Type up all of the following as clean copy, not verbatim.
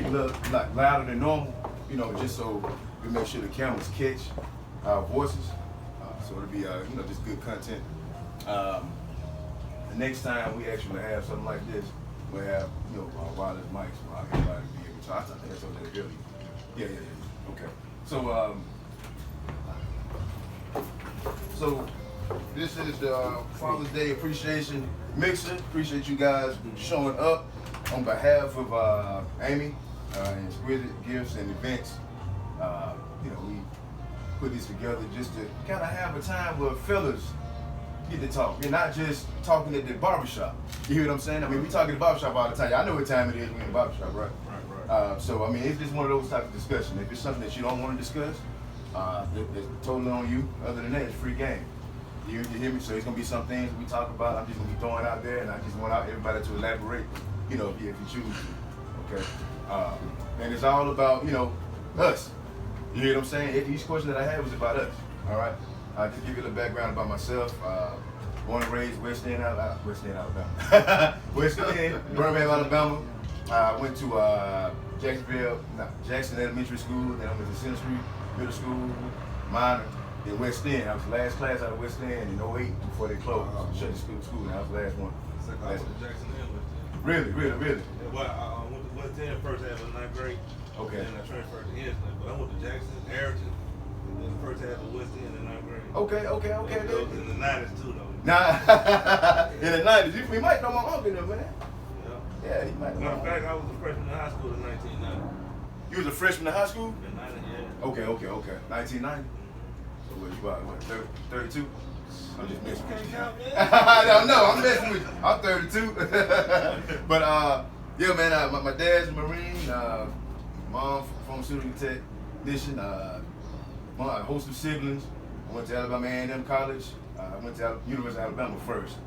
a little like louder than normal, you know, just so we make sure the cameras catch our voices. So it'll be, you know, just good content. The next time we actually have something like this, we'll have, you know, wireless mics for everybody to be able to. I think that's what they're doing. Yeah. Okay. So this is the Father's Day Appreciation Mixer. Appreciate you guys showing up on behalf of Amy, Exquisite Gifts and Events. You know, we put this together just to kind of have a time where fellas get to talk. You're not just talking at the barbershop. You hear what I'm saying? I mean, we talk at the barbershop all the time. I know what time it is when in the barbershop, right? Right. So, I mean, it's just one of those types of discussions. If it's something that you don't want to discuss, it's totally on you. Other than that, it's free game. You hear me? So it's going to be some things we talk about. I'm just going to be throwing out there, and I just want everybody to elaborate, you know, if you choose to. Okay? And it's all about, you know, us. You hear what I'm saying? Each question that I have is about us. All right? I'll just give you a little background about myself. Born and raised West End, Alabama. West End, Birmingham, Alabama. I went to Jackson Elementary School. Then I went to Center Street Middle School, minor. Then West End. I was the last class out of West End in 08 before they closed. Shut the school, and I was the last one. I went to Jackson and West End. Really? Yeah, well, I went to West End first half of the 9th grade. Okay. And I transferred to Instant. But I went to Jackson, Harrington, and then the first half of West End in 9th grade. Okay. That was in the 90s too, though. Nah, in the 90s. We might know my uncle, though, man. Yeah, he might know. Matter of fact, I was a freshman in high school in 1990. You was a freshman in high school? In 90, yeah. Okay. 1990. So what, you about, 32? I'm just messing with you. I don't know, I'm messing with you. I'm 32. But, yeah, man, my dad's a Marine. Mom, pharmaceutical technician. A host of siblings. I went to Alabama A&M College. I went to University of Alabama first.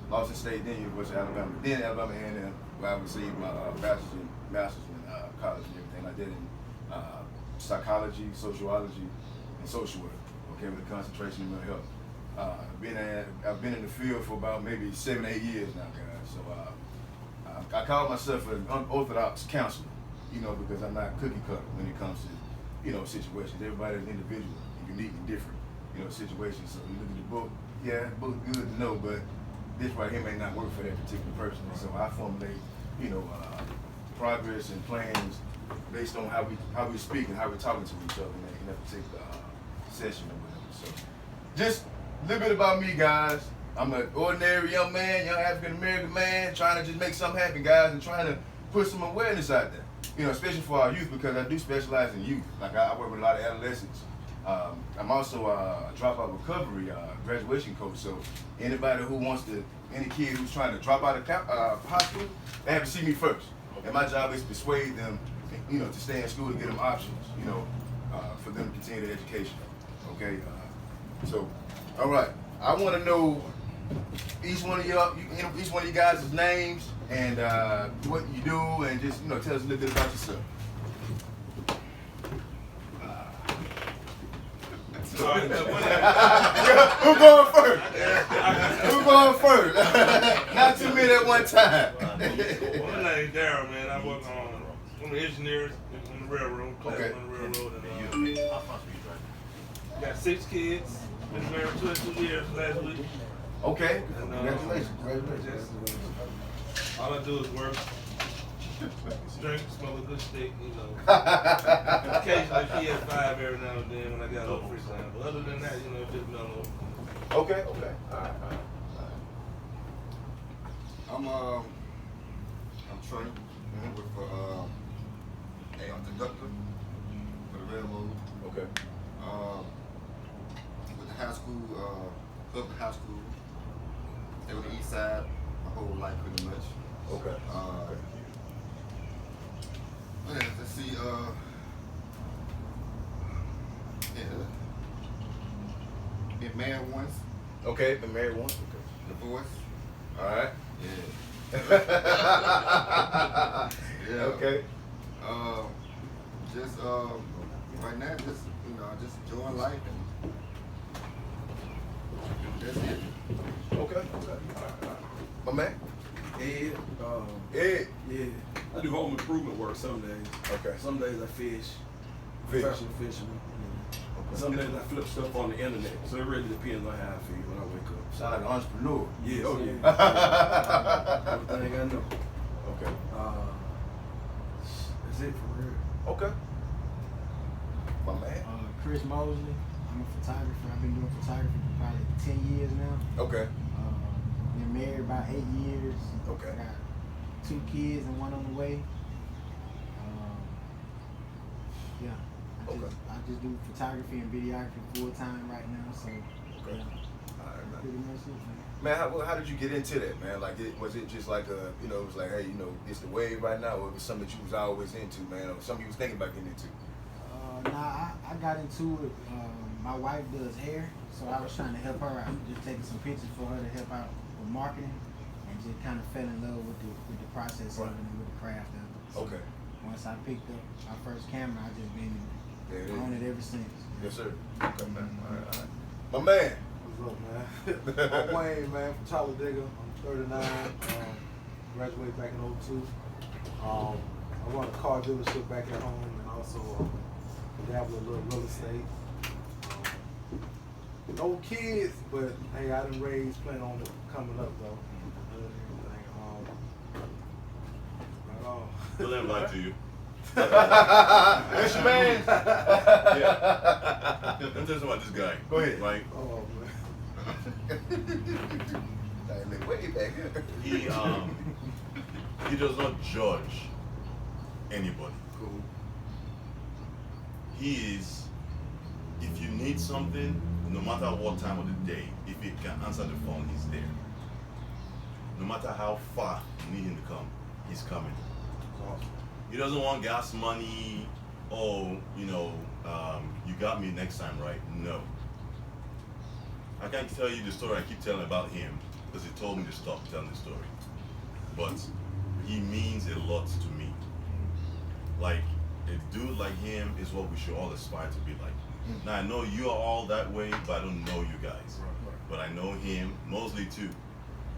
Lawson State, then University of Alabama. Then Alabama A&M, where I received my master's in college and everything like that in psychology, sociology, and social work. Okay, with a concentration in mental health. I've been in the field for about maybe 7 or 8 years now, guys. So I call myself an unorthodox counselor, you know, because I'm not cookie cutter when it comes to, you know, situations. Everybody's individual and unique and different, you know, situations. So you look at the book, yeah, the book's good to know, but this right here may not work for that particular person. So I formulate, you know, progress and plans based on how we speak and how we're talking to each other in that particular session or whatever. So just a little bit about me, guys. I'm an ordinary young man, young African American man, trying to just make something happen, guys, and trying to put some awareness out there. You know, especially for our youth, because I do specialize in youth. Like I work with a lot of adolescents. I'm also a dropout recovery graduation coach. So anybody who wants to, any kid who's trying to drop out of high school, they have to see me first. And my job is to persuade them, you know, to stay in school, to get them options, you know, for them to continue their education. Okay. So, all right. I want to know each one of you guys' names and what you do, and just, you know, tell us a little bit about yourself. Who's going first? Who's going first? Not too many at one time. Well, my name is Darryl, man. I work on one of the engineers on the railroad, okay. On the railroad, and got 6 kids. Been married 22 years last week. Okay. And, Congratulations. All I do is work, drink, smoke a good stick, you know. Occasionally PS5 every now and then when I got a little free time. But other than that, you know, just mellow. Okay. All right. I'm Trey. I work for a conductor for the railroad. Okay. With the high school, public high school. Stay on the east side my whole life pretty much. Okay. Let's see, been married once. Okay, been married once. Okay. Divorce. All right. Yeah. Yeah. Okay. Just right now, just just enjoying life, and that's it. Okay. All right. My man. Ed. Ed. Yeah. I do home improvement work some days. Okay. Some days I fish. Fish. Professional fisherman. Okay. Some days I flip stuff on the internet. So it really depends on how I feel when I wake up. Sound like an entrepreneur. Yeah, oh yeah. Everything I know. Okay. That's it for real. Okay. My man. Chris Mosley. I'm a photographer. I've been doing photography for probably 10 years now. Okay. Been married about 8 years. Okay. Got 2 kids and 1 on the way. Yeah. I just do photography and videography full time right now. So Okay. yeah, All right, man. pretty much it, man. Man, how did you get into that, man? Like, was it just like it was like, hey, it's the wave right now, or it was something that you was always into, man, or something you was thinking about getting into? I got into it. My wife does hair, so I was trying to help her out, just taking some pictures for her to help out with marketing, and just kind of fell in love with the process of it and with the craft of it. So Okay. once I picked up my first camera, I just been There it is. on it ever since. Yes, sir. Okay, man. All right. My man. What's up, man? I'm Wayne, man, from Talladega. I'm 39. Graduated back in 02. I run a car dealership back at home, and also dabble a little real estate. No kids, but hey, I done raised plenty on it coming up though. Right on. We'll let him lie to you. That's your man. Yeah. Let me tell you something about this guy. Go ahead. Right? Oh man. I live way back here. He does not judge anybody. Cool. He is, if you need something, no matter what time of the day, if he can answer the phone, he's there. No matter how far you need him to come, he's coming. Awesome. He doesn't want gas money, you got me next time, right? No. I can't tell you the story I keep telling about him because he told me to stop telling the story. But he means a lot to me. Like, a dude like him is what we should all aspire to be like. Now, I know you are all that way, but I don't know you guys. But I know him, Mosley too.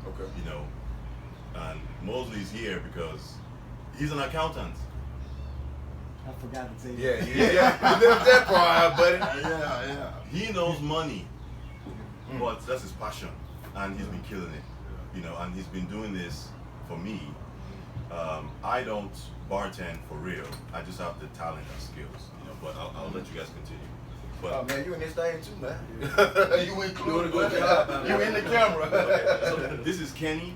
Okay. And Mosley's here because he's an accountant. I forgot to tell you. Yeah. You left that part out, buddy. Yeah. He knows money, but that's his passion, and he's been killing it. And he's been doing this for me. I don't bartend for real. I just have the talent and skills. But I'll let you guys continue. But Oh man, you in this thing too, man. You included. You in the camera. okay, so this is Kenny.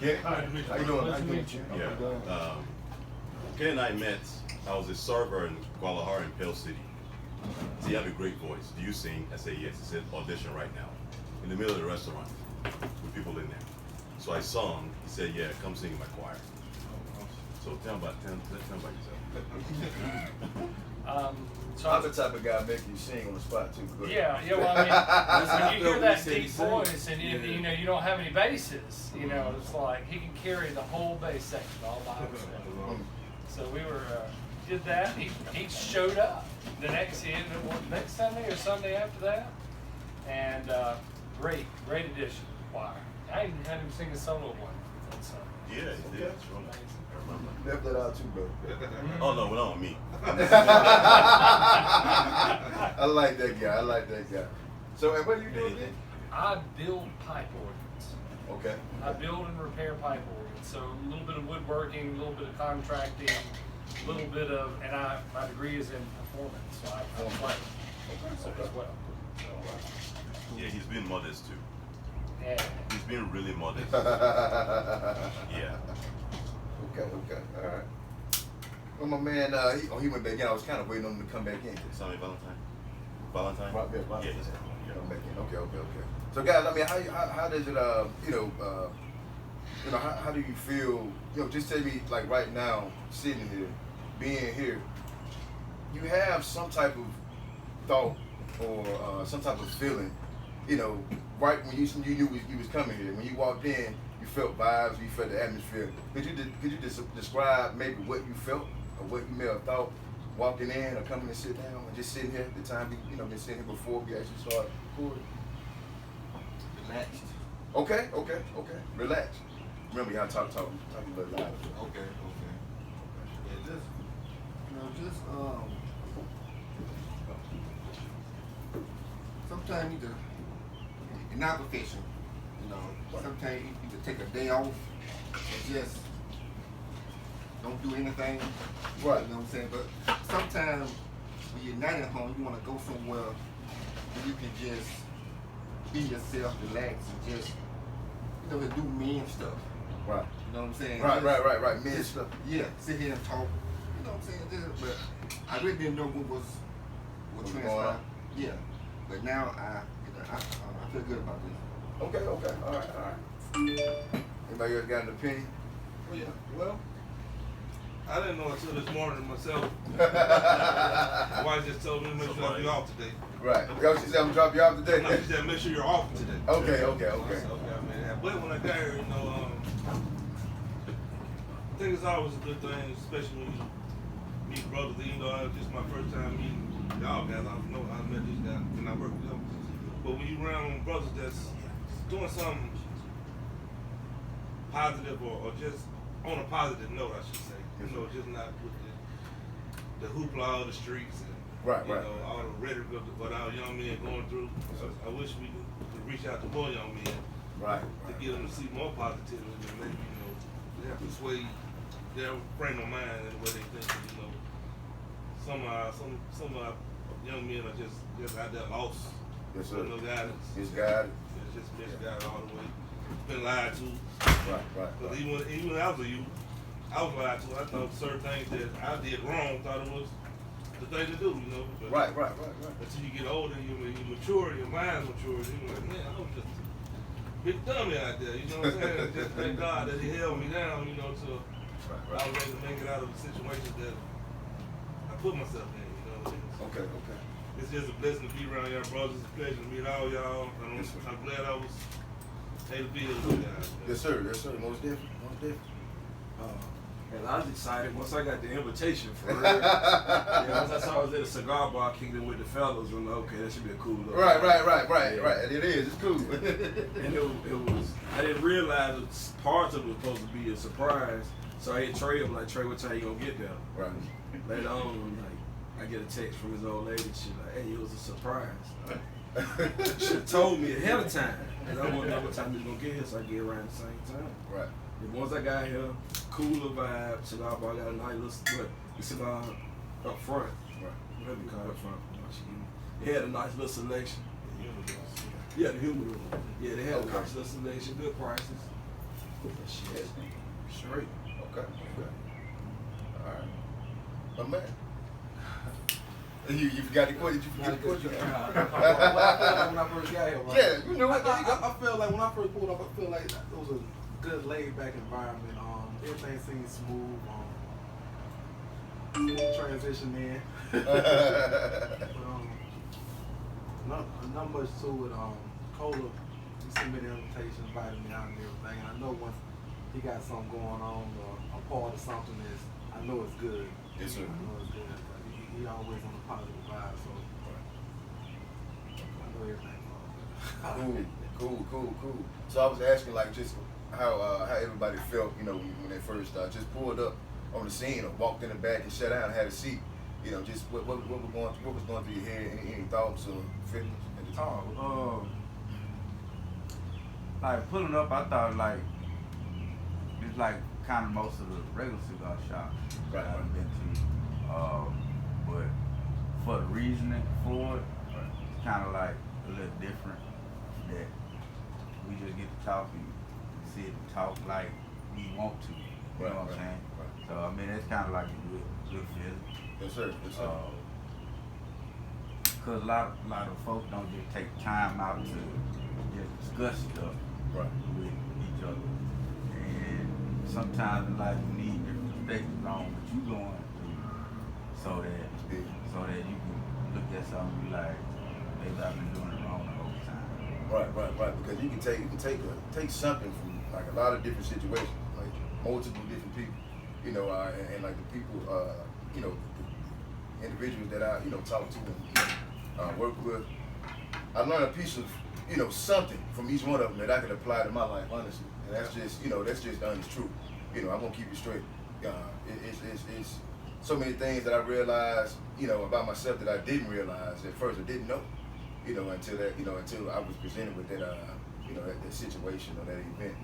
Yeah. How you doing? Nice to meet you. Yeah. Kenny and I met. I was a server in Guadalajara in Pale City. So you have a great voice. Do you sing? I say yes. He said audition right now. In the middle of the restaurant with people in there. So I sung. He said, yeah, come sing in my choir. So tell me about yourself. So I'm the type of guy making you sing on the spot too. Go ahead. yeah, well, I mean, when you hear that He said he deep sang. voice and you don't have any basses, it's like he can carry the whole bass section all by himself. So we did that. He showed up the next Sunday or Sunday after that, and great addition to the choir. I even had him sing a solo one. So, Yeah, he did. I remember. You left that out too, bro. Oh no, not on me. I like that guy. So, and what do you do again? I build pipe organs. Okay. I build and repair pipe organs. So a little bit of woodworking, a little bit of contracting, a little bit of, and my degree is in performance, so I play so as well. So, Yeah, he's been modest too. yeah. He's been really modest. Yeah. Okay, all right. Well, my man, he went back in. I was kind of waiting on him to come back in. Sammy Valentine? Yeah. Yeah. Come back in. Okay. So, guys, I mean, how does it, how do you feel? Just tell me, like right now, sitting here, being here, you have some type of thought or some type of feeling, right when you knew you was coming here. When you walked in, you felt vibes, you felt the atmosphere. Could you describe maybe what you felt or what you may have thought walking in or coming to sit down and just sitting here at the time been sitting here before we actually started recording? Relaxed. Okay. Relax. Remember, y'all talk a little louder. Okay. just sometimes you just in our profession, sometimes you need to take a day off and just don't do anything. Right. You know what I'm saying? But sometimes when you're not at home, you want to go somewhere where you can just be yourself, relax, and just do men stuff. Right. You know what I'm saying? Right. Men Just, stuff. yeah, sit here and talk. You know what I'm saying? But I really didn't know what transpired. Yeah. But now I feel good about this. Okay. All right. Anybody else got an opinion? Oh, yeah. Well, I didn't know until this morning myself. My wife just told me to make sure I be off today. Right. Yo, she said I'm gonna drop you off today. No, she said make sure you're off today. Okay. I said, okay, I made that. But when I got here, I think it's always a good thing, especially when you meet brothers. Even though it's just my first time meeting y'all guys, I met these guys and I work with them. But when you around brothers that's doing something positive or just on a positive note, I should say. Just not with the hoopla of the streets and all the rhetoric of what our young men going through. I wish we could reach out to more young men, to get them to see more positivity and maybe persuade their frame of mind and the way they think. Some of our young men are just out there lost. Yes, sir. No guidance. Misguided. It's just misguided all the way. Been lied to. Right. But even when I was a youth, I was lied to. I thought certain things that I did wrong, thought it was the thing to do, But Right. until you get older, you mature, your mind's mature, you're like, man, I was just a big dummy out there, you know what I'm saying? Just thank God that he held me down, till I was able to make it out of the situations that I put myself in, Okay. It's just a blessing to be around y'all brothers. It's a pleasure to meet all y'all. I'm glad I was able to be here with you guys. Yes, sir. Most definitely. And I was excited once I got the invitation for real. Once I saw I was at a cigar bar kingdom with the fellows, I'm like, okay, that should be a cool little Right. It is. It's cool. And it was, I didn't realize parts of it was supposed to be a surprise. So I hit Trey, I'm like, Trey, what time you gonna get there? Right. Later on, I'm like, I get a text from his old lady, she's like, hey, it was a surprise. She have told me ahead of time. And I want to know what time he's gonna get here, so I get around the same time. Right. And once I got here, cooler vibe, cigar bar got a nice little cigar up front. Right. Whatever you call it up front. It had a nice little selection. Yeah, the humidor. Yeah, they had a nice little selection, good prices. Shit. Straight. Okay. All right. My man. You forgot the question. When I first got here, right? Yeah, I feel like when I first pulled up, I feel like it was a good laid back environment. Everything seemed smooth. Transition in. Not much to it. Cola, he sent me the invitation, invited me out and everything. And I know once he got something going on or a part of something I know it's good. Yes, sir. I know it's good. He always on a positive vibe, so I know everything. Cool. So I was asking just how everybody felt, when they first just pulled up on the scene or walked in the back and sat down and had a seat. Just what was going through your head? Any thoughts or feelings at the time? Like pulling up, I thought it's like kind of most of the regular cigar shops that I've been to. But for the reasoning for it, it's kind of like a little different. That we just get to talk and sit and talk like we want to. You know what I'm saying? Right. So I mean, it's kind of like a good feeling. Yes, sir. Because a lot of folks don't just take time out to just discuss stuff with each other. And sometimes in life you need different perspectives on what you're going through so that you can look at something and be like, maybe I've been doing it wrong the whole time. Right. Because you can take something from a lot of different situations, multiple different people, and the people, the individuals that I, talk to and work with. I learned a piece of, something from each one of them that I can apply to my life, honestly. And that's just, that's just the honest truth. I'm gonna keep it straight. so many things that I realized, about myself that I didn't realize at first. I didn't know, until I was presented with that, that situation or that event.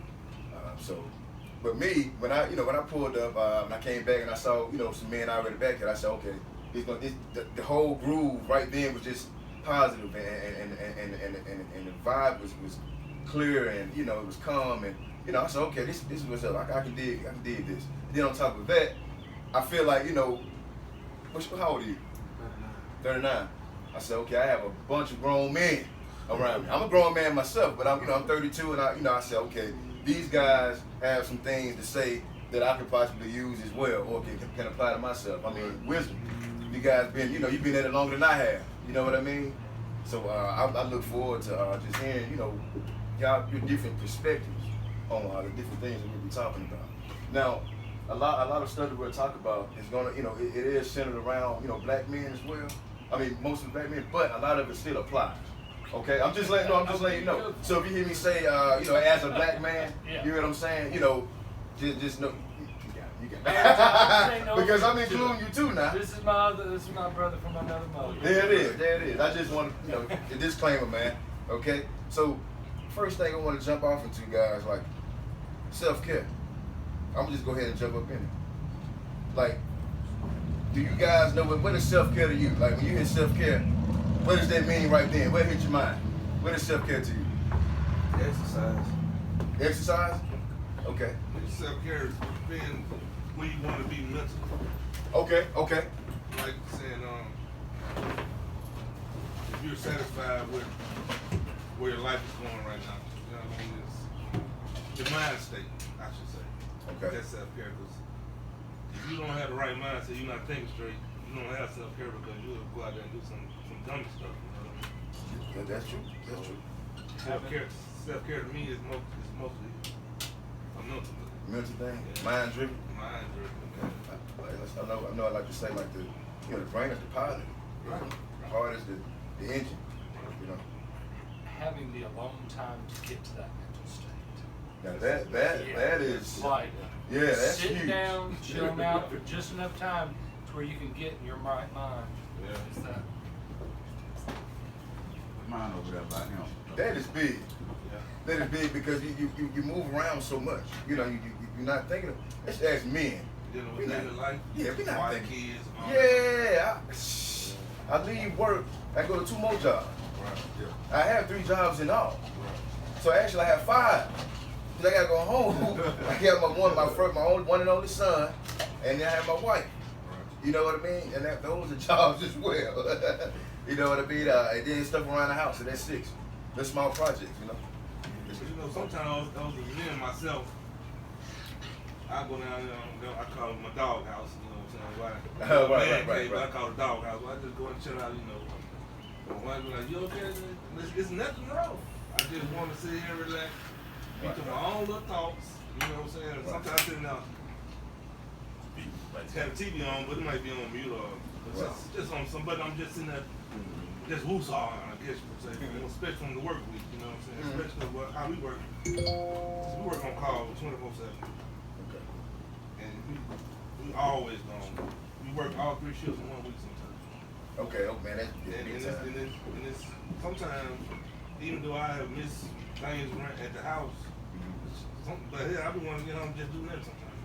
But me, when I pulled up, and I came back and I saw, some men already back there, I said, okay, the whole groove right then was just positive, and the vibe was clear, and it was calm, and I said, okay, this is what's up. I can dig this. And then on top of that, I feel like, how old are you? 39. I said, okay, I have a bunch of grown men around me. I'm a grown man myself, but I'm 32, and I said, okay, these guys have some things to say that I could possibly use as well, or can apply to myself. I mean, wisdom. You guys you've been at it longer than I have. You know what I mean? So I look forward to just hearing, y'all your different perspectives on the different things that we'll be talking about. Now, a lot of stuff that we'll talk about is gonna, it is centered around, black men as well. I mean, mostly black men, but a lot of it still applies. Okay, I'm just letting you know. So if you hear me say, as a black man, you hear what I'm saying? Just know. You got it. Because I'm including you too now. This is my brother from another mother. There it is. I just want to, a disclaimer, man. Okay. So first thing I want to jump off into, guys, like self-care. I'm gonna just go ahead and jump up in it. Like, do you guys know what is self-care to you? Like when you hear self-care, what does that mean right then? What hits your mind? What is self-care to you? Exercise. Exercise? Okay. Self-care is being where you want to be mentally. Okay. Like saying, if you're satisfied with where your life is going right now, you know what I mean? It's your mind state, I should say. Okay. That's self-care, because if you don't have the right mindset, you're not thinking straight, you don't have self-care, because you'll go out there and do some dumb stuff, you know what I mean? Yeah, that's true. Self-care to me is mostly a mental thing. Mental thing? Yeah. Mind driven? Mind driven. I know I like to say like the brain is the pilot. Right. The heart is the engine. Having the alone time to get to that mental state. Now that is like that's sitting huge. down, chilling out for just enough time to where you can get in your right mind. Yeah. It's that. Mine over there about him. That is big. Yeah. That is big because you move around so much. You're not thinking of. Let's ask men. Dealing with daily life. Yeah, we're not wife, thinking. kids. I leave work. I go to 2 more jobs. Right. Yeah. I have 3 jobs in all. Right. So actually I have 5. Cause I gotta go home. I got my one and only son, and then I have my wife. Right. You know what I mean? And those are jobs as well. You know what I mean? And then stuff around the house, so that's 6. They're small projects, But sometimes I was me myself. I go down there, I call it my dog house, you know what I'm saying? Right. But I call it dog house. I just go and chill out, My wife be like, you okay? There's nothing wrong. I just want to sit here and relax, be to my own little thoughts, you know what I'm saying? Right. Sometimes I sit down, have the TV on, but it might be on mute or just on somebody. I'm just sitting there, just woosawing, I guess you would say, especially from the work week, you know what I'm saying? Especially how we work. So we work on call 24/7. And we always gone. We work all 3 shifts in 1 week sometimes. Okay, man, that's And it's sometimes, even though I have missed things at the house, but here I be wanting to get home and just do that sometimes.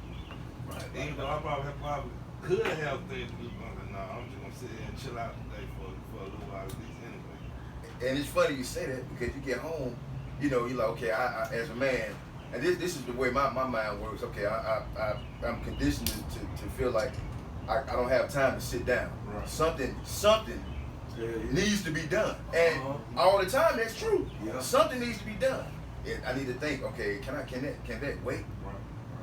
Right. Even though I probably could have things to do, but I'm like, nah, I'm just gonna sit here and chill out today for a little while at least anyway. And it's funny you say that because you get home, you're like, okay, I as a man, and this is the way my mind works. Okay, I'm conditioned to feel like I don't have time to sit down. Right. Something needs to be done, and all the time that's true. Yeah. Something needs to be done. And I need to think. Okay, can that wait?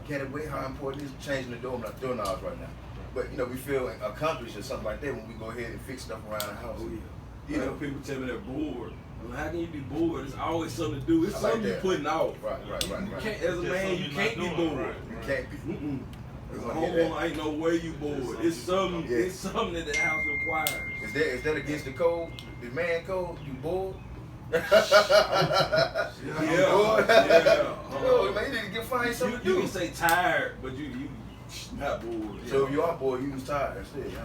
Can it wait? How important is changing the doorknobs right now? But we feel accomplished or something like that when we go ahead and fix stuff around the house. Oh yeah. People tell me they're bored. How can you be bored? There's always something to do. It's something you're putting off. Right. You can't, as a man, you can't be bored. You can't be. As a homeowner, ain't no way you bored. It's something. It's something that the house requires. Is that against the code? The man code? You bored? Yeah. Man, you need to find something to do. You can say tired, but you Not bored. So if you are bored, you was tired. That's it, huh?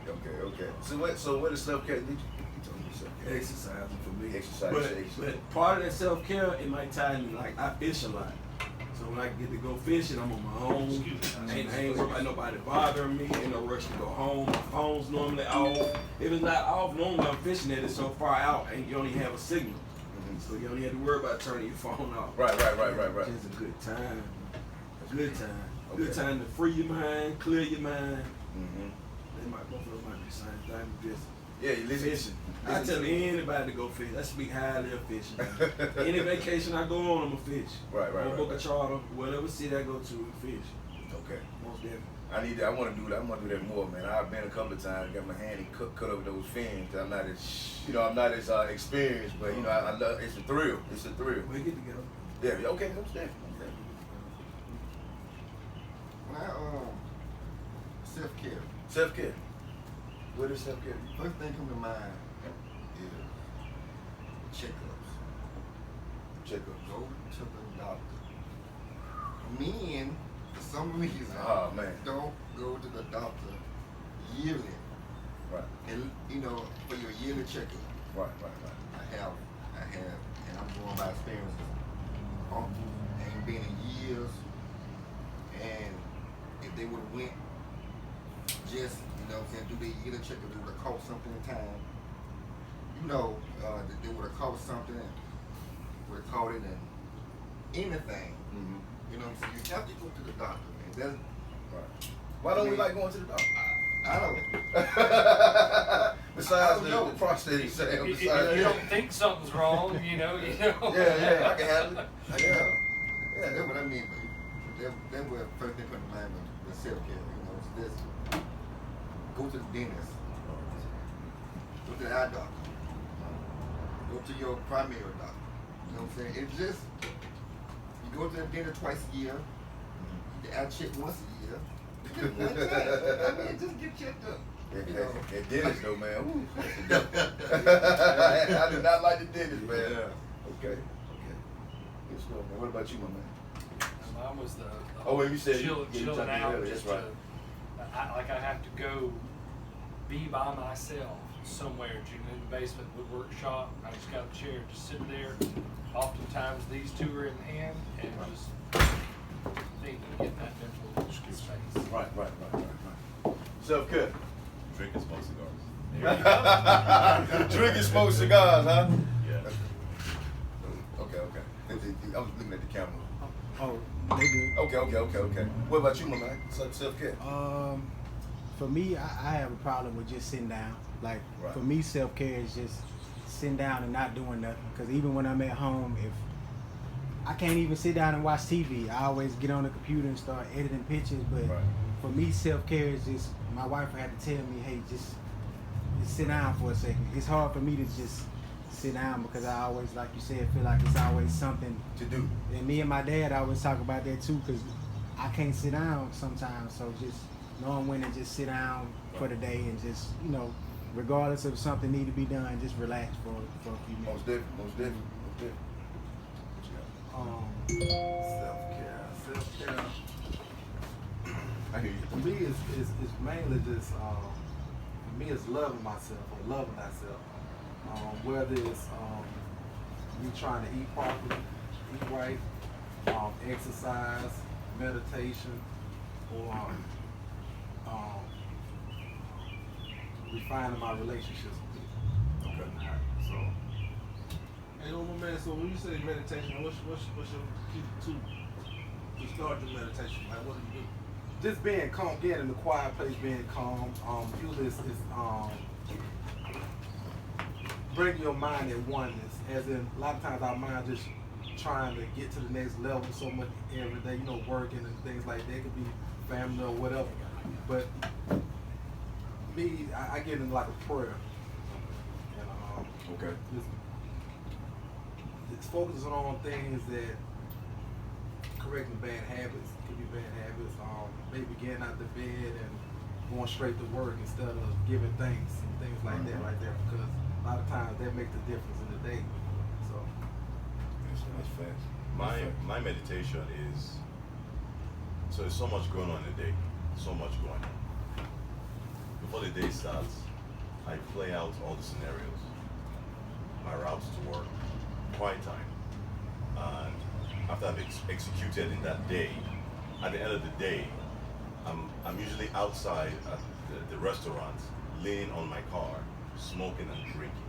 Yeah. Okay. So what is self-care? You told me self-care. Exercising for me. Exercise. But part of that self-care, it might tie in, like, I fish a lot. So when I get to go fishing, I'm on my own. I ain't worried about nobody bothering me. Ain't no rush to go home. My phone's normally off. If it's not off, normally I'm fishing at it so far out, and you don't even have a signal. So you don't even have to worry about turning your phone off. Right. Just a good time. Good time. Okay. Good time to free your mind, clear your mind. Mm-hmm. They might both of them might be the same thing. Just You listen. fishing. I tell anybody to go fish. I speak highly of fishing. Any vacation I go on, I'm a fish. Right. I'll book a charter, whatever city I go to, and fish. Okay. Most definitely. I want to do that. I want to do that more, man. I've been a couple of times, got my hand and cut over those fins. I'm not as experienced, but I love. It's a thrill. It's a thrill. We get together. Yeah. Okay. Most definitely. When I self-care, Self-care. What is self-care? first thing come to mind is checkups. Checkups. Go to the doctor. Men, for some reason, Oh man. don't go to the doctor yearly. Right. And for your yearly checkup. Right. I have, and I'm going by experiences. Uncles ain't been in years, and if they would have went, just do their yearly checkup, they would have caught something in time. They would have caught something, would have caught it in anything. Mm-hmm. You know what I'm saying? You have to go to the doctor, and that's Right. Why don't we like going to the doctor? I don't. Besides I don't know. the prostate exam. If you don't think something's wrong, Yeah, I can handle it. Yeah, that's what I mean. But that's what first thing come to mind with self-care. It's this. Go to the dentist. Go to the eye doctor. Go to your primary doctor. You know what I'm saying? It's just, you go to the dentist twice a year. The eye check once a year. Just one time. Just get checked up. That dentist though, man. I do not like the dentist, man. Yeah. Okay. Good stuff, man. What about you, my man? Mine was the Well, you said chilling you out. earlier. Just That's right. I have to go be by myself somewhere, in the basement woodworkshop. I just got a chair, just sit there. Oftentimes these two are in hand and just thinking, get that mental space. Right. Self-care. Drink and smoke cigars. Drink and smoke cigars, huh? Yeah. Okay. I was looking at the camera. Oh, they good. Okay. What about you, my man? Self-care. For me, I have a problem with just sitting down. Like, Right. for me, self-care is just sitting down and not doing nothing. Because even when I'm at home, if I can't even sit down and watch TV, I always get on the computer and start editing pictures. But Right. for me, self-care is just, my wife had to tell me, hey, just sit down for a second. It's hard for me to just sit down because I always, like you said, feel like it's always something To do. And me and my dad always talk about that too, because I can't sit down sometimes. So just knowing when to just sit down for the day and just, regardless of something need to be done, just relax for a few minutes. Most definitely. Self-care. I hear you. For me, it's mainly just, for me, it's loving myself or loving myself. Whether it's me trying to eat properly, eat right, exercise, meditation, or refining my relationships with people. Okay. So, Hey, my man. So when you say meditation, what's your key to start your meditation? Like, what do you do? just being calm, getting in the quiet place, being calm. Usually it's bring your mind in oneness. As in, a lot of times our mind just trying to get to the next level so much every day, working and things like that. It could be family or whatever. But me, I get in like a prayer. And Okay. it's focusing on things that correcting bad habits. Could be bad habits. Maybe getting out the bed and going straight to work instead of giving thanks and things like that right there. Because a lot of times that makes the difference in the day. So That's fast. My meditation is So there's so much going on in the day. So much going on. Before the day starts, I play out all the scenarios. My routes to work, quiet time. And after I've executed in that day, at the end of the day, I'm usually outside at the restaurant, leaning on my car, smoking and drinking.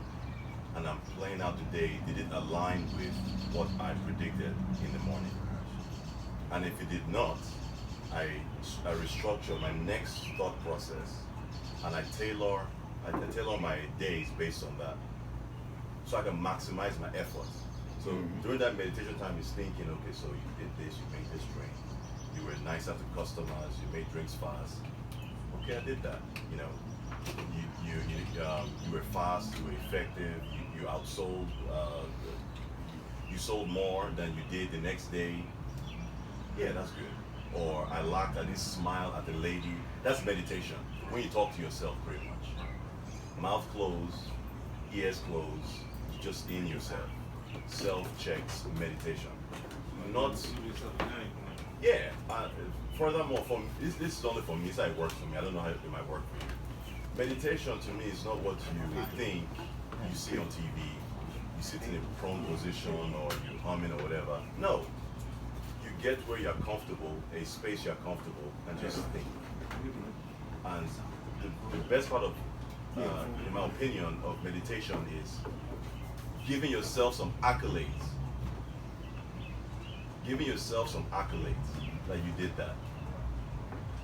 And I'm playing out the day. Did it align with what I predicted in the morning? And if it did not, I restructure my next thought process, and I tailor my days based on that, so I can maximize my efforts. So during that meditation time, you're thinking, okay, so you did this, you made this drink, you were nicer to customers, you made drinks fast. Okay, I did that. You know, you were fast, you were effective, you outsold, you sold more than you did the next day. Yeah, that's good. Or I laughed, I didn't smile at the lady. That's meditation. When you talk to yourself, pretty much. Mouth closed, ears closed, just in yourself. Self-checks, meditation. Not. Yeah. Furthermore, this is only for me. It's how it works for me. I don't know how it might work for you. Meditation to me is not what you think you see on TV. You sit in a prone position or you're humming or whatever. No. You get where you're comfortable, a space you're comfortable, and just think. And the best part of, in my opinion, of meditation is giving yourself some accolades. Giving yourself some accolades that you did that.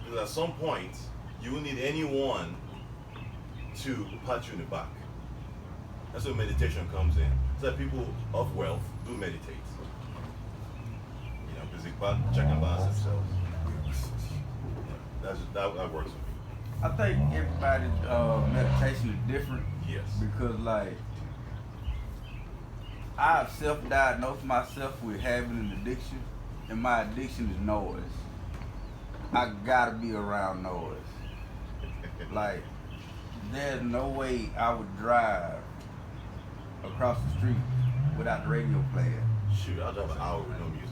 Because at some point, you will need anyone to pat you in the back. That's where meditation comes in. So that people of wealth do meditate. You know, because they check and balance themselves. That works for me. I think everybody's meditation is different. Yes. Because like I self-diagnosed myself with having an addiction, and my addiction is noise. I gotta be around noise. Like, there's no way I would drive across the street without the radio playing. Shoot, I'll drive an hour with no music.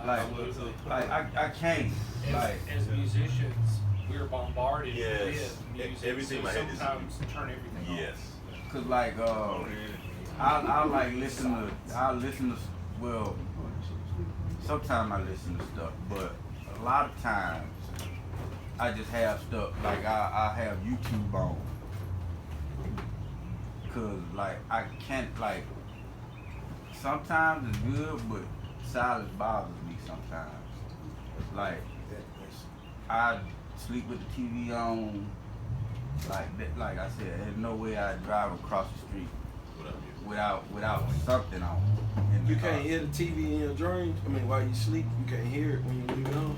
Like I can't. As musicians, we're bombarded Yes. with music. Everything in my head is. Sometimes turn everything off. Yes. Cause like I like listen to well, sometimes I listen to stuff, but a lot of times I just have stuff like I have YouTube on. Cause like I can't like sometimes it's good, but silence bothers me sometimes. Like I sleep with the TV on. Like that, like I said, there's no way I drive across the street without something on. And You can't hear the TV in your dreams. I mean, while you sleep, you can't hear it when you leave it on.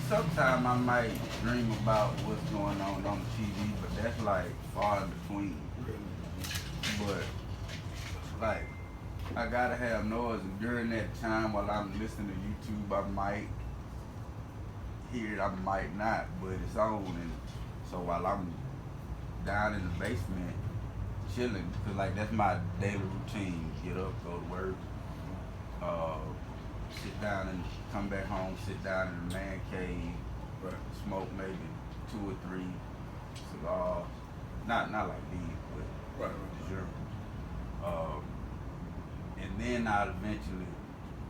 Sometimes I might dream about what's going on the TV, but that's like far in between. But like I gotta have noise, and during that time while I'm listening to YouTube, I might hear it, I might not, but it's on. And so while I'm down in the basement chilling, cause like that's my daily routine. Get up, go to work, sit down and come back home, sit down in the man cave, smoke maybe 2 or 3 cigars. Not like these, but sure. And then I'll eventually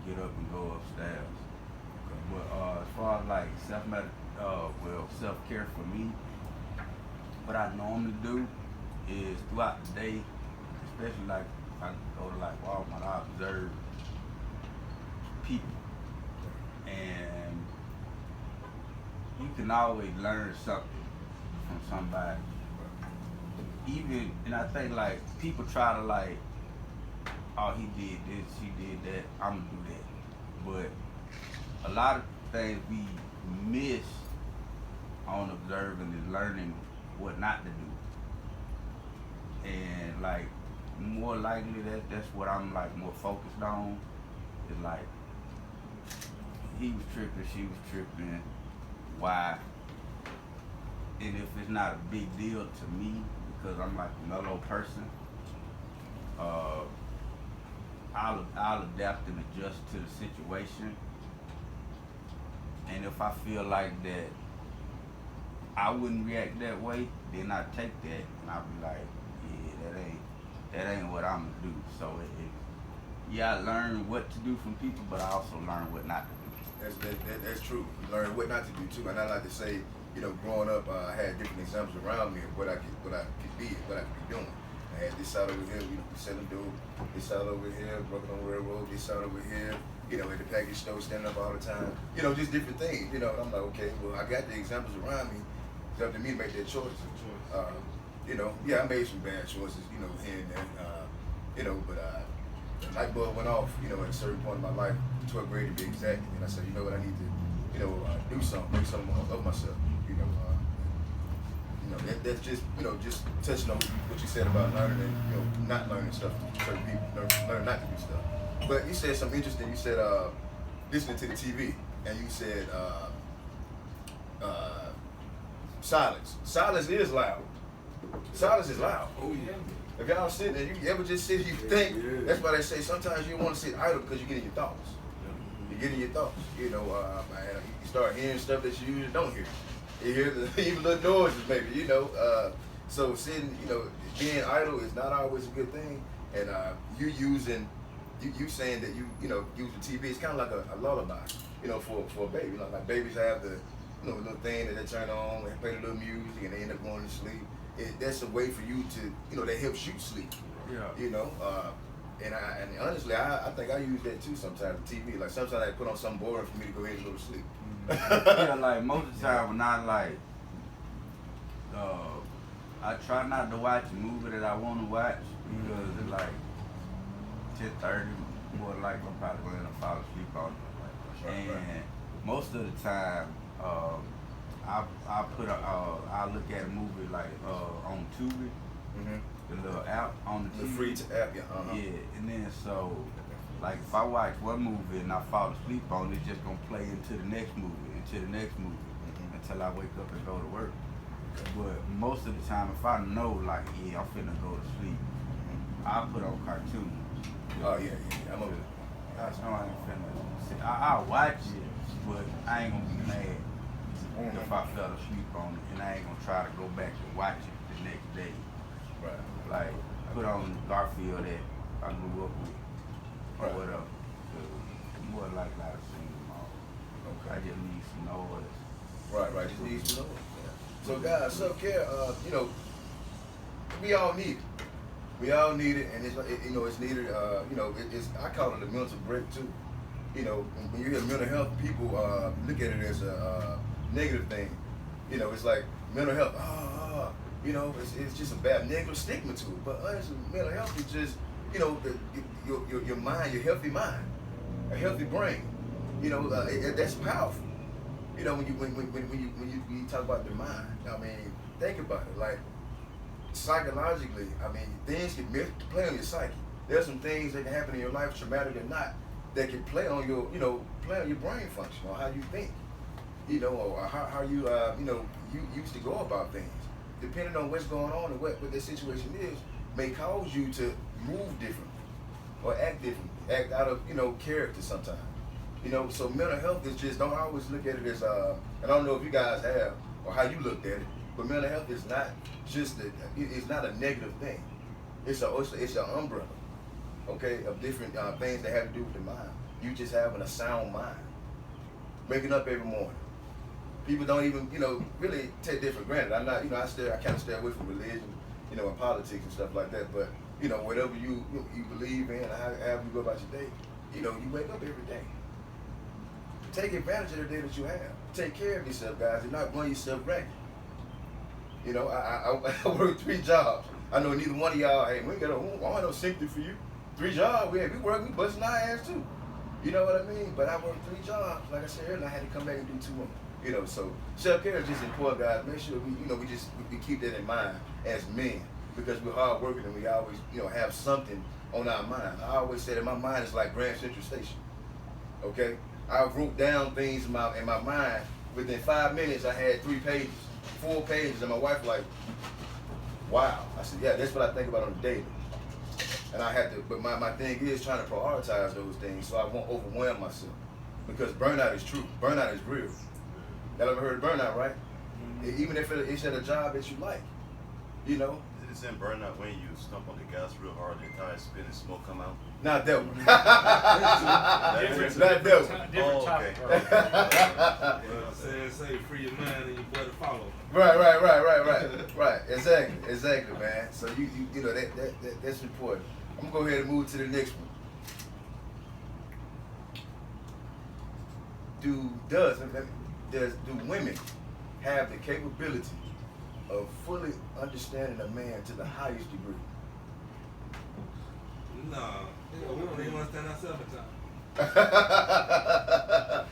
get up and go upstairs. But as far as like self-care for me, what I normally do is throughout the day, especially like if I go to like Walmart, I observe people. And you can always learn something from somebody. Even, and I think like people try to like, oh, he did this, she did that, I'm gonna do that. But a lot of things we miss on observing is learning what not to do. And like more likely that's what I'm like more focused on. Is like he was tripping, she was tripping, why? And if it's not a big deal to me because I'm like a mellow person, I'll adapt and adjust to the situation. And if I feel like that I wouldn't react that way, then I take that and I'll be like, yeah, that ain't what I'm gonna do. So yeah, I learn what to do from people, but I also learn what not to do. That's true. You learn what not to do too. And I like to say, you know, growing up, I had different examples around me of what I could be doing. I had this side over here, you know, selling dope. This side over here, working on railroad. This side over here, you know, at the package store, standing up all the time. You know, just different things. You know, and I'm like, okay, well, I got the examples around me. It's up to me to make that choice. You know, yeah, I made some bad choices, you know, here and there. You know, but the light bulb went off, you know, at a certain point in my life, 12th grade to be exact. And I said, you know what, I need to, you know, do something, make something of myself. You know, that's just, you know, just touching on what you said about learning and, you know, not learning stuff. Certain people learn not to do stuff. But you said something interesting. You said listening to the TV, and you said silence. Silence is loud. Silence is loud. Oh yeah. If y'all sitting there, you ever just sit, you think. Yeah. That's why they say sometimes you don't want to sit idle because you get in your thoughts. You get in your thoughts. You know, you start hearing stuff that you usually don't hear. You hear even little noises, maybe. You know, so sitting, you know, being idle is not always a good thing. And you saying that you know, use the TV. It's kind of like a lullaby, you know, for a baby. You know, like babies have the, you know, little thing that they turn on and play the little music and they end up going to sleep. That's a way for you to, you know, that helps you sleep. Yeah. You know, and honestly, I think I use that too sometimes. The TV, like sometimes I put on something boring for me to go ahead and go to sleep. Yeah, like most of the time when I like, I try not to watch a movie that I want to watch because it's like 10:30, more likely I'm probably going to fall asleep on it. And most of the time, I look at a movie like on Tubi, the little app on the TV. The free app, yeah. Yeah, and then so, like if I watch one movie and I fall asleep on it, it's just gonna play into the next movie, until I wake up and go to work. But most of the time, if I know like, yeah, I'm finna go to sleep, I put on cartoons. Oh yeah. I know I ain't finna sit. I'll watch it, but I ain't gonna be mad if I fell asleep on it, and I ain't gonna try to go back and watch it the next day. Right. Like put on Garfield that I grew up with, or whatever. More likely I've seen them all. Okay. I just need some noise. Right. Just need some noise. So guys, self-care, you know, we all need it. We all need it, and it's you know, it's needed. You know, it's I call it a mental break too. You know, when you hear mental health, people look at it as a negative thing. You know, it's like mental health. You know, it's just a bad negative stigma to it. But honestly, mental health is just, you know, your mind, your healthy mind, a healthy brain. You know, that's powerful. You know, when you talk about the mind, I mean, think about it. Like psychologically, I mean, things can play on your psyche. There's some things that can happen in your life, traumatic or not, that can play on your, you know, play on your brain function or how you think. You know, or how you, you know, you used to go about things. Depending on what's going on and what the situation is, may cause you to move differently or act differently, act out of, you know, character sometimes. You know, so mental health is just, don't always look at it as, and I don't know if you guys have or how you looked at it, but mental health is not just, it's not a negative thing. It's an umbrella, okay, of different things that have to do with the mind. You just having a sound mind. Waking up every morning. People don't even, you know, really take that for granted. I'm not, you know, I kind of stay away from religion, you know, and politics and stuff like that. But, you know, whatever you believe in, however you go about your day, you know, you wake up every day. Take advantage of the day that you have. Take care of yourself, guys. You're not running yourself ragged. You know, I work 3 jobs. I know neither one of y'all, hey, we ain't got no sympathy for you. 3 jobs, we work, we busting our ass too. You know what I mean? But I work 3 jobs. Like I said earlier, I had to come back and do 2 more. You know, so self-care is just important, guys. Make sure we keep that in mind as men, because we're hard working and we always, you know, have something on our mind. I always say that my mind is like Grand Central Station. Okay? I wrote down things in my mind. Within 5 minutes, I had 3 pages, 4 pages, and my wife like, wow. I said, yeah, that's what I think about on the daily. And I had to, but my thing is trying to prioritize those things so I won't overwhelm myself. because burnout is true. Burnout is real. Y'all ever heard of burnout, right? Even if it's at a job that you like, you know. Is it in burnout when you stomp on the gas real hard, the tires spin and smoke come out? Not that one. Different Not that one. different type okay. of burn. Well, say free your mind and your blood follow. Right. Exactly, man. So you know that's important. I'm gonna go ahead and move to the next one. Do women have the capability of fully understanding a man to the highest degree? Nah, we don't even understand ourselves at times.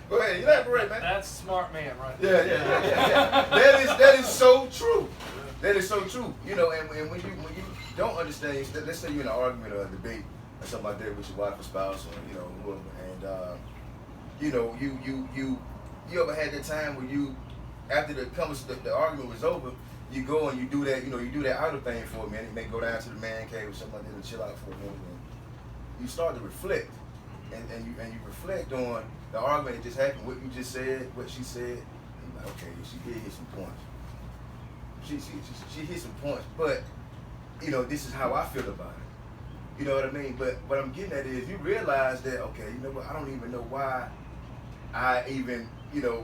Go ahead, elaborate, man. That's a smart man right there. Yeah. That is so true. That is so true. You know, and when you don't understand, let's say you're in an argument or a debate or something like that with your wife or spouse or whoever, and you know you ever had that time where you, after the argument was over, you go and you do that outer thing for a minute, maybe go down to the man cave or something like that and chill out for a minute, and you start to reflect, and you reflect on the argument that just happened, what you just said, what she said, and you're like, okay, she did hit some points. She hit some points, but this is how I feel about it. You know what I mean? But what I'm getting at is you realize that, okay, you know what, I don't even know why I even,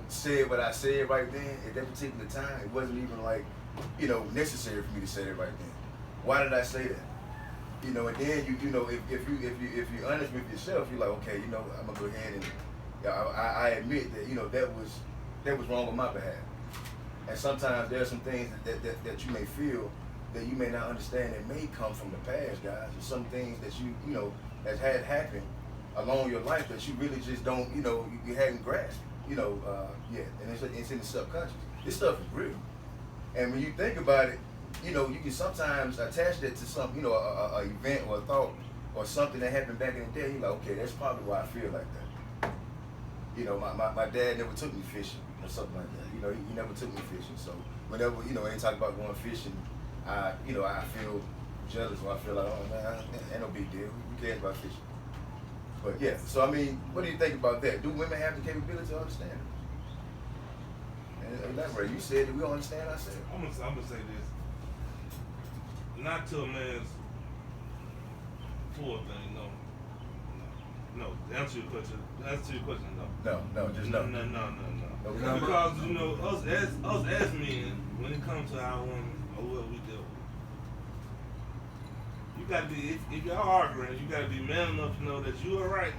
said what I said right then at that particular time. It wasn't even like, necessary for me to say that right then. Why did I say that? And then if you're honest with yourself, you're like, okay, I'm gonna go ahead and I admit that that was wrong on my behalf. And sometimes there are some things that you may feel that you may not understand that may come from the past, guys. There's some things that you has had happen along your life that you really just don't, you hadn't grasped, yet. And it's in the subconscious. This stuff is real. And when you think about it, you can sometimes attach that to some, a event or a thought or something that happened back in the day. You're like, okay, that's probably why I feel like that. My dad never took me fishing or something like that. He never took me fishing. So whenever, any talk about going fishing, I feel jealous or I feel like, oh man, ain't no big deal. Who cares about fishing? But yeah, so I mean, what do you think about that? Do women have the capability to understand it? And elaborate. You said that we don't understand ourselves. I'm gonna say this. Not to a man's full thing, no. To answer your question, no. No, just no. No. Okay. Because us as men, when it comes to our women or whoever we deal with, you gotta be, if y'all arguing, you gotta be man enough to know that you are right.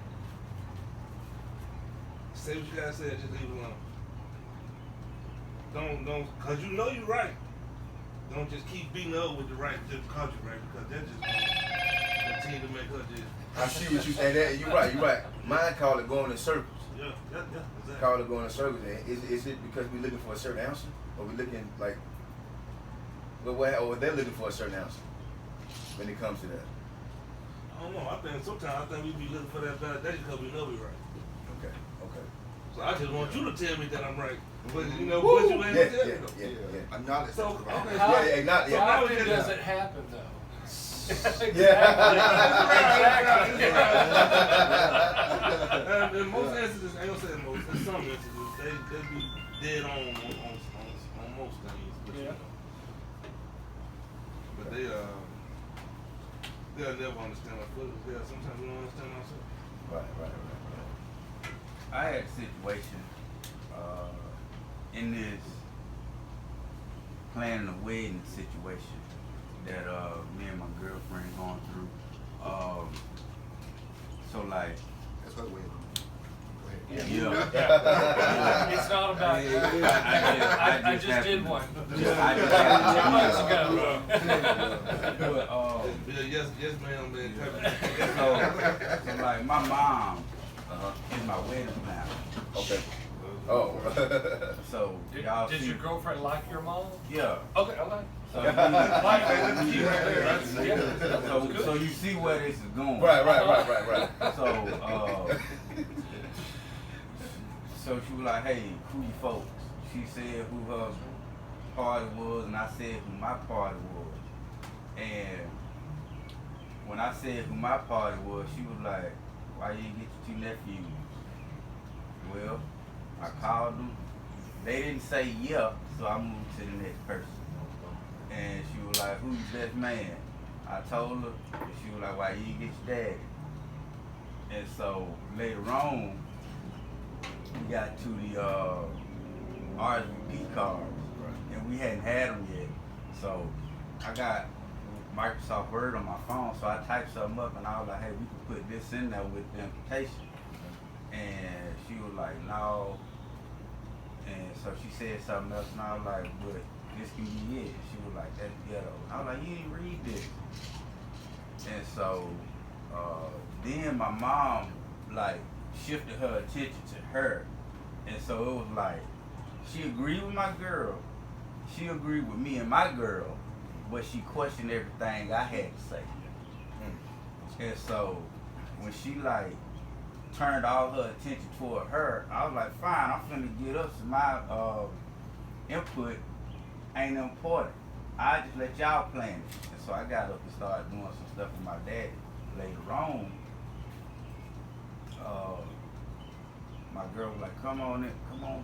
Say what you gotta say, just leave it alone. Don't, cause you're right. Don't just keep beating up with the right just because you're right, because that's just gonna continue to make her just. I see what you saying. You're right. Mine call it going in circles. Yeah, exactly. Call it going in circles. Is it because we're looking for a certain answer, or we're looking like, or they're looking for a certain answer when it comes to that? I don't know. I think sometimes we be looking for that validation because we know we're right. Okay. So I just want you to tell me that I'm right. But but you ain't tell me. Yeah. Acknowledge So that, right? okay. How often Yeah. does it happen though? Yeah. In most instances, I ain't gonna say most. In some instances, they be dead on most things. But they'll never understand our feelings. Sometimes we don't understand ourselves. Right. I had a situation in this planning a wedding situation that me and my girlfriend going through. So like, That's what we're doing. yeah. It's not about you. I just did one. I 2 months ago. Yes, ma'am, man. So like my mom is my wedding planner. Okay. Oh. So y'all Did see, your girlfriend like your mom? yeah. Okay. So, so you see where this is going. Right. So she was like, hey, who you folks? She said who her party was, and I said who my party was. And when I said who my party was, she was like, why you didn't get your 2 nephews? Well, I called them. They didn't say yeah, so I moved to the next person. And she was like, who's your best man? I told her, and she was like, why you didn't get your daddy? And so later on, we got to the RSVP cards, and we hadn't had them yet. So I got Microsoft Word on my phone, so I typed something up, and I was like, hey, we can put this in there with the invitation. And she was like, no. And so she said something else, and I was like, but this can be it. She was like, that's ghetto. And I was like, you didn't read this. And so then my mom like shifted her attention to her. And so it was like, she agreed with my girl, she agreed with me and my girl, but she questioned everything I had to say. And so when she like turned all her attention toward her, I was like, fine, I'm finna get up, so my input ain't important. I just let y'all plan it. And so I got up and started doing some stuff with my daddy. Later on, my girl was like, come on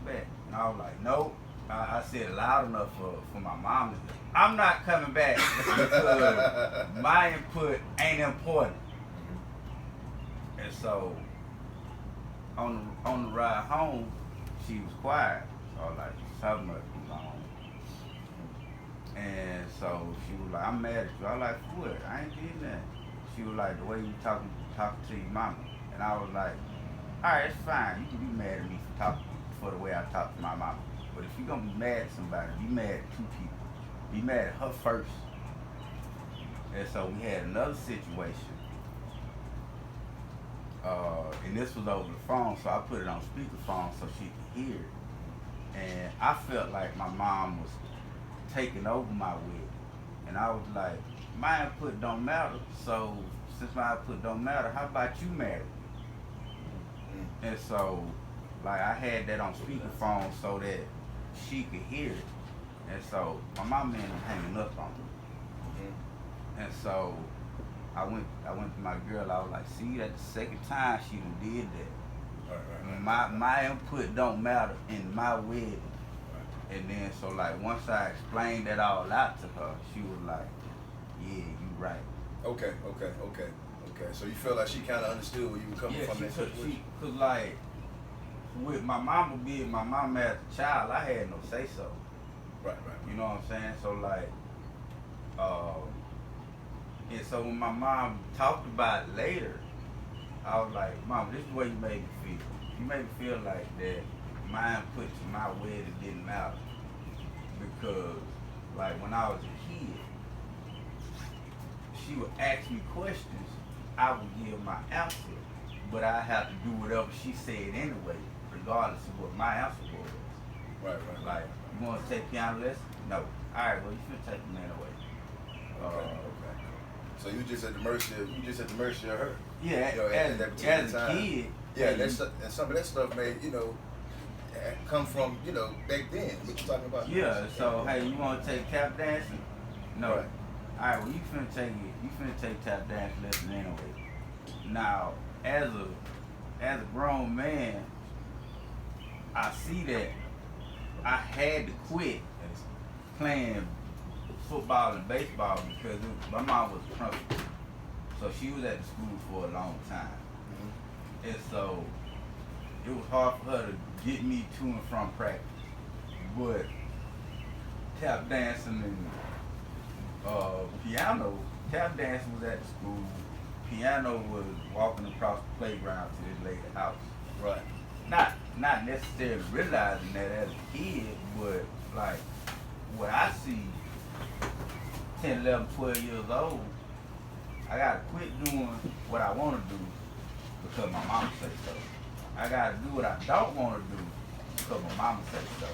back. And I was like, nope. I said it loud enough for my mom to hear. I'm not coming back because my input ain't important. And so on the ride home, she was quiet. So I was like, something must be wrong. And so she was like, I'm mad at you. I was like, what? I ain't did that. She was like, the way you talking to your mama. And I was like, all right, it's fine. You can be mad at me for the way I talk to my mama. But if you're gonna be mad at somebody, be mad at two people. Be mad at her first. And so we had another situation. And this was over the phone, so I put it on speakerphone so she could hear it. And I felt like my mom was taking over my wig. And I was like, my input don't matter, so since my input don't matter, how about you marry me? And so, like, I had that on speakerphone so that she could hear it. And so my mom ended up hanging up on me. And so I went to my girl, I was like, see, that's the second time she done did that. My input don't matter in my wedding. And then so like once I explained that all out to her, she was like, yeah, you right. Okay. So you feel like she kind of understood where you were coming from. Cause like with my mama being my mama as a child, I had no say so. Right. You know what I'm saying? So like, and so when my mom talked about it later, I was like, Mom, this is the way you made me feel. You made me feel like that my input to my wedding didn't matter. Because like when I was a kid, she would ask me questions, I would give my answer, but I have to do whatever she said anyway, regardless of what my answer was. Right. Like, you want to take piano lessons? No. All right, well, you should take them anyway. Okay. So you just at the mercy of her. Yeah, as a kid. Yeah, and some of that stuff may, come from, back then. What you talking about? Yeah. So hey, you want to take tap dancing? No. Right. All right. Well, you finna take tap dance lessons anyway. Now, as a grown man, I see that I had to quit playing football and baseball because my mom was a principal, so she was at the school for a long time, and so it was hard for her to get me to and from practice. But tap dancing and piano, tap dancing was at the school, piano was walking across the playground to this lady's house. Right. Not necessarily realizing that as a kid, but like what I see 10, 11, 12 years old, I gotta quit doing what I wanna do because my mama says so. I gotta do what I don't wanna do because my mama says so.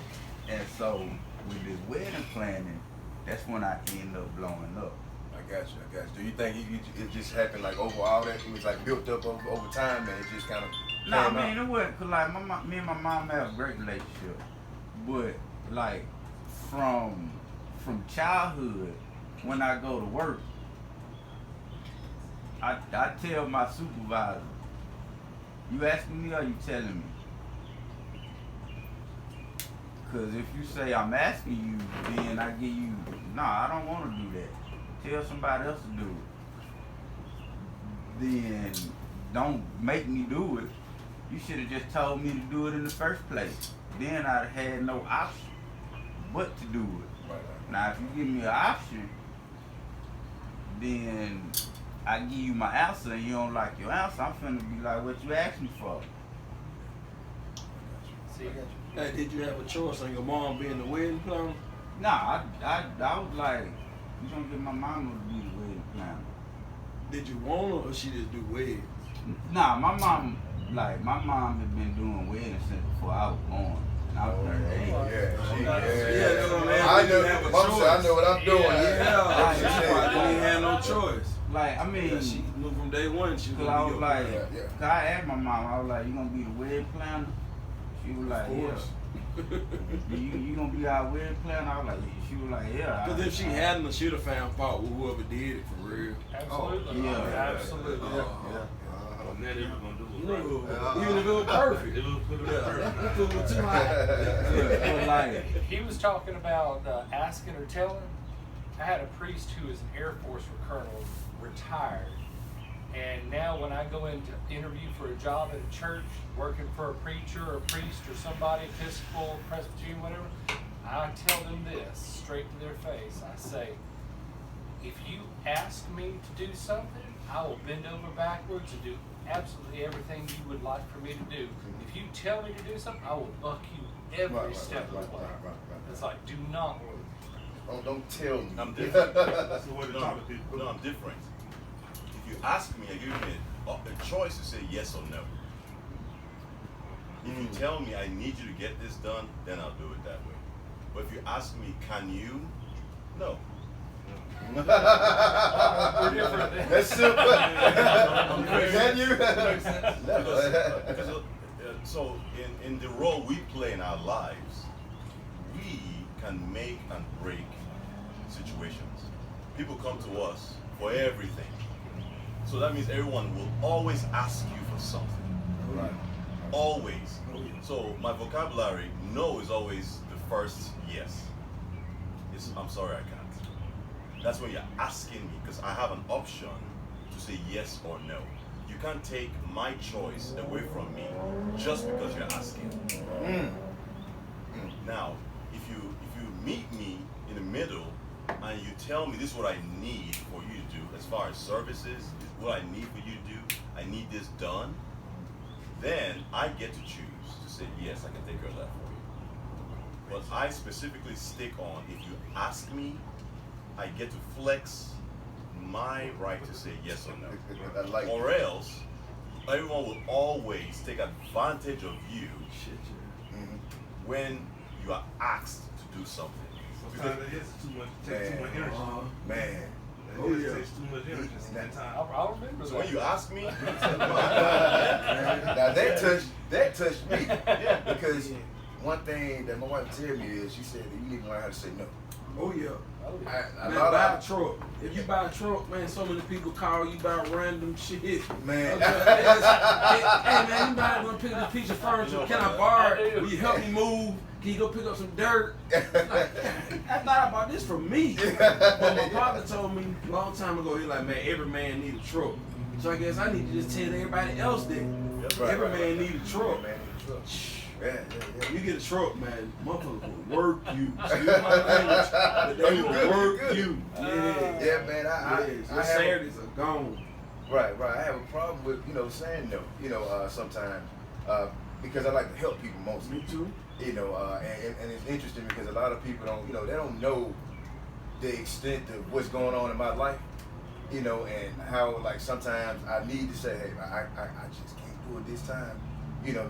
And so with this wedding planning, that's when I end up blowing up. I got you. Do you think it just happened like over all that? It was like built up over time and it just kind of... No, I mean, it wasn't, cause like me and my mom have a great relationship. But like from childhood, when I go to work, I tell my supervisor, you asking me or you telling me? Cause if you say I'm asking you, then I give you, nah, I don't want to do that. Tell somebody else to do it. Then don't make me do it. You should have just told me to do it in the first place. Then I'd have had no option but to do it. Right. Now, if you give me an option, then I give you my answer and you don't like your answer, I'm finna be like, what you asked me for? See, Hey, did you have a choice on your mom being the wedding planner? Nah, I was like, you gonna get my mama to be the wedding planner. Did you want her or she just do weddings? Nah, my mom had been doing weddings since before I was born. And I was 38. I know. Mom said, I know what I'm doing. I didn't have no choice. Like, I mean, She knew from day one she was cause gonna I be was your like, planner. cause I asked my mom, I was like, you gonna be the wedding planner? She was like, Of yeah. course. You gonna be our wedding planner? I was like, she was like, yeah. Cause if she hadn't, she'd have found fault with whoever did it for real. absolutely. yeah. Absolutely. And then they were gonna do it right. Even if it was perfect. It was perfect. That food was too hot. But like, He was talking about asking or telling. I had a priest who was an Air Force colonel, retired. And now when I go in to interview for a job at a church, working for a preacher or a priest or somebody, Episcopal, Presbyterian, whatever, I tell them this straight to their face. I say, if you ask me to do something, I will bend over backwards and do absolutely everything you would like for me to do. If you tell me to do something, I will buck you every step of the way. It's like, do not worry. Don't tell me. I'm different. That's the way to talk to people. No, I'm different. If you ask me, I give you a choice to say yes or no. If you tell me I need you to get this done, then I'll do it that way. But if you ask me, can you? No. We're different then. That's simple. Can you? Because, so in the role we play in our lives, we can make and break situations. People come to us for everything. So that means everyone will always ask you for something. Right. Always. So my vocabulary, no is always the first yes. I'm sorry, I can't. That's when you're asking me, because I have an option to say yes or no. You can't take my choice away from me just because you're asking. Now, if you meet me in the middle and you tell me this is what I need for you to do as far as services, what I need for you to do, I need this done, then I get to choose to say, yes, I can take care of that for you. But I specifically stick on, if you ask me, I get to flex my right to say yes or no. I like or else, everyone will always take advantage of you when you are asked to do something. Sometimes it is too much, takes too much energy. Man. It takes too much energy at that time. I'll remember So that. when you ask me, Now that touched me. Yeah. Because one thing that my wife told me is, she said that you need to learn how to say no. Oh yeah. I Man, buy a truck. If you buy a truck, man, so many people call you about random shit. Man. Okay, hey man, you might want to pick up this piece of furniture. Can I borrow it? Will you help me move? Can you go pick up some dirt? Like, I thought about this for me. But my father told me a long time ago, he was like, man, every man need a truck. So I guess I need to just tell everybody else that every man need a truck. You get a truck, man, motherfuckers will work you. Excuse my language, but they will work you. Yeah, man. Your Saturdays are gone. Right. I have a problem with saying no. Sometimes because I like to help people mostly. Me too. And it's interesting because a lot of people don't they don't know the extent of what's going on in my life. And how like sometimes I need to say, hey, I just can't do it this time.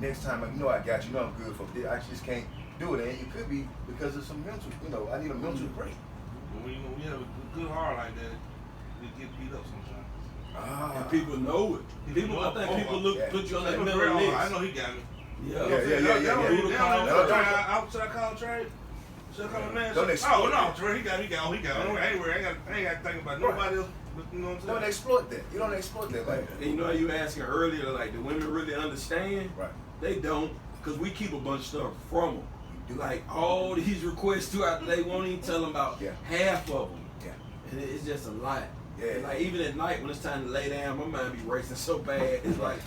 Next time I got you. I'm good for this. I just can't do it. And it could be because of some mental, I need a mental break. When we have a good heart like that, we get beat up sometimes. And people know it. I think people put you on that middle list. I know he got me. Yeah. Should I call Trey? Should I call my man? Don't exploit no, Trey, he got me. I ain't got to think about nobody else. You know what I'm saying? Don't exploit that. You don't exploit that like that. And how you asking earlier, like, do women really understand? Right. They don't, because we keep a bunch of stuff from them. like all these requests throughout the day, won't even tell them about half of them. Yeah. And it's just a lot. Yeah. And like even at night when it's time to lay down, my mind be racing so bad. It's like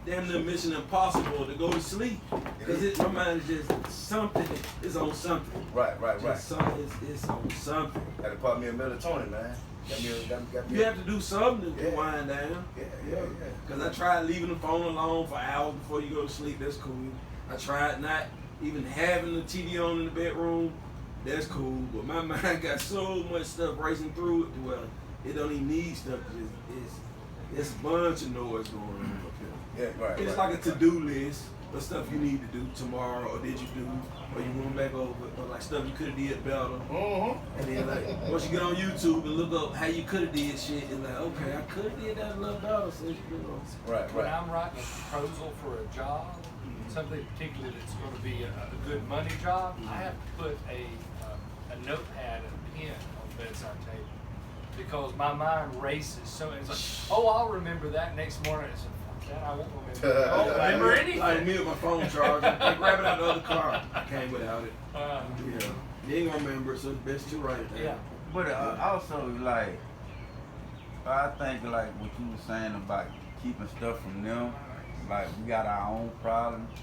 damn near mission impossible to go to sleep. Because my mind is just something, it's on something. Right. It's on something. Had to pop me a melatonin, man. Got me You have to do something to wind down. Yeah. Because I tried leaving the phone alone for hours before you go to sleep. That's cool. I tried not even having the TV on in the bedroom. That's cool. But my mind got so much stuff racing through it to where it don't even need stuff. It's a bunch of noise going on up here. Yeah, right. It's like a to-do list of stuff you need to do tomorrow, or did you do, or you going back over, or like stuff you could have did better. And then like once you get on YouTube and look up how you could have did shit, it's like okay, I could have did that a little better. So you know. Right. When I'm writing a proposal for a job, something particularly that's going to be a good money job, I have to put a notepad and a pen on the bedside table because my mind races. So it's like, oh, I'll remember that next morning. It's like, that I won't remember. I won't remember anything. Like me with my phone charger, I grab it out the other car. I can't without it. You ain't gonna remember it, so it's best to write it down. Yeah. But also, like, I think like what you were saying about keeping stuff from them, like we got our own problems,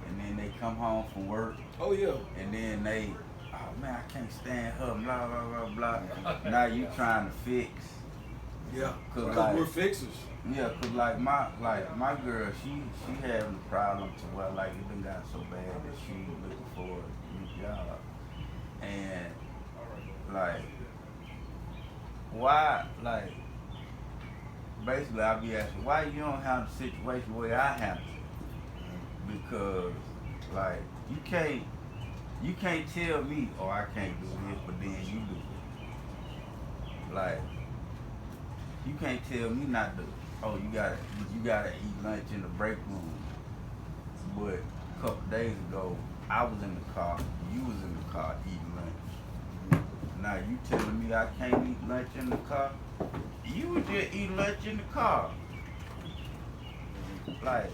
and then they come home from work. Oh yeah. And then they, oh man, I can't stand her, blah blah blah blah. Now you trying to fix. Yeah. Cause like, we're fixers. Yeah, cause like my girl, she having a problem to where like it done got so bad that she looking for a new job, and like why like basically I be asking why you don't handle the situation the way I handle it, because like you can't tell me oh I can't do this but then you do it. Like you can't tell me not to. Oh, you gotta eat lunch in the break room. But a couple days ago, I was in the car. You was in the car eating lunch. Now you telling me I can't eat lunch in the car? You was just eating lunch in the car. Like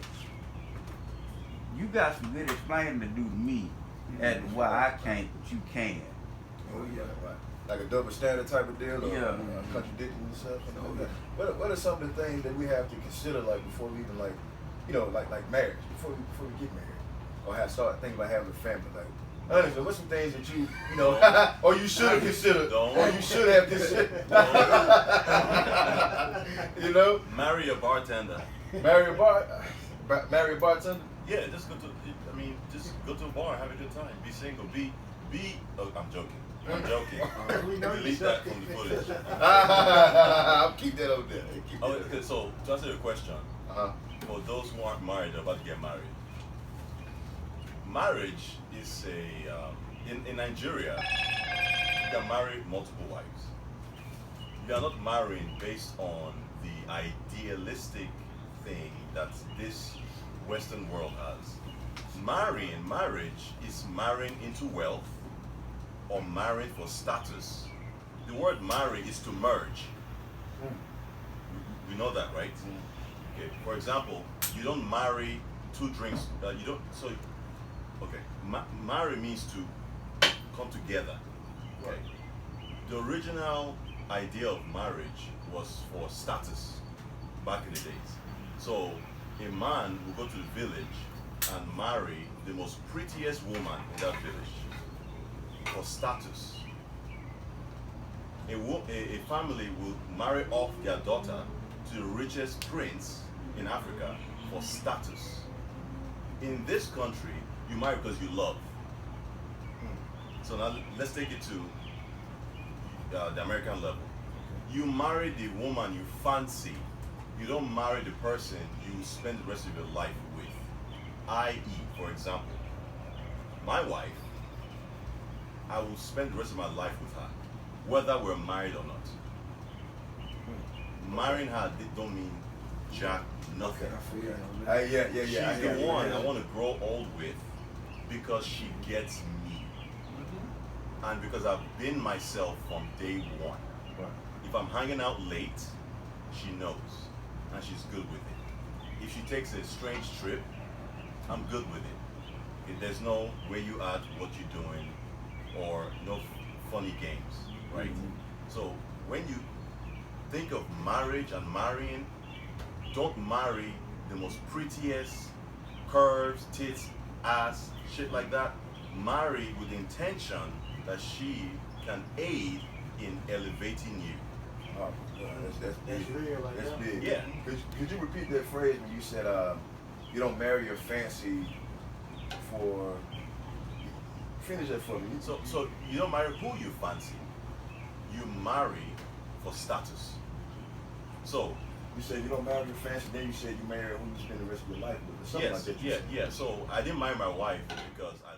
you got some good explaining to do to me as to why I can't, but you can. Oh yeah, right. Like a double standard type of deal, or contradicting yourself. What are some of the things that we have to consider, like before we even like marriage, before we get married, or start thinking about having a family? Like honestly, what's some things that you or you should have considered, or you should have considered? Marry a bartender. Marry a bartender. Yeah, just go to a bar, have a good time, be single, be. Oh, I'm joking. Delete that from the footage. I'll keep that over there. Okay, so to answer your question, for those who aren't married, they're about to get married. Marriage is in Nigeria, you can marry multiple wives. You are not marrying based on the idealistic thing that this Western world has. Marriage is marrying into wealth, or marrying for status. The word marry is to merge. We know that, right? Okay. For example, you don't marry two drinks. Marry means to come together. Okay. The original idea of marriage was for status back in the days. So a man will go to the village and marry the most prettiest woman in that village. For status. A family will marry off their daughter to the richest prince in Africa for status. In this country, you marry because you love. So now let's take it to the American level. You marry the woman you fancy. You don't marry the person you spend the rest of your life with. I.e., for example, my wife, I will spend the rest of my life with her, whether we're married or not. Marrying her don't mean jack nothing. She's the one I want to grow old with because she gets me. And because I've been myself from day one. Right. If I'm hanging out late, she knows, and she's good with it. If she takes a strange trip, I'm good with it. Okay, there's no where you at, what you're doing, or no funny games, right? So when you think of marriage and marrying, don't marry the most prettiest, curves, tits, ass, shit like that. Marry with the intention that she can aid in elevating you. Oh, that's big. real right That's there. big. Yeah. Could you repeat that phrase when you said you don't marry your fancy for? Finish that for me. So you don't marry who you fancy. You marry for status. So You said you don't marry your fancy, then you said you marry who you spend the rest of your life with, or something like that. yeah. So I didn't marry my wife because I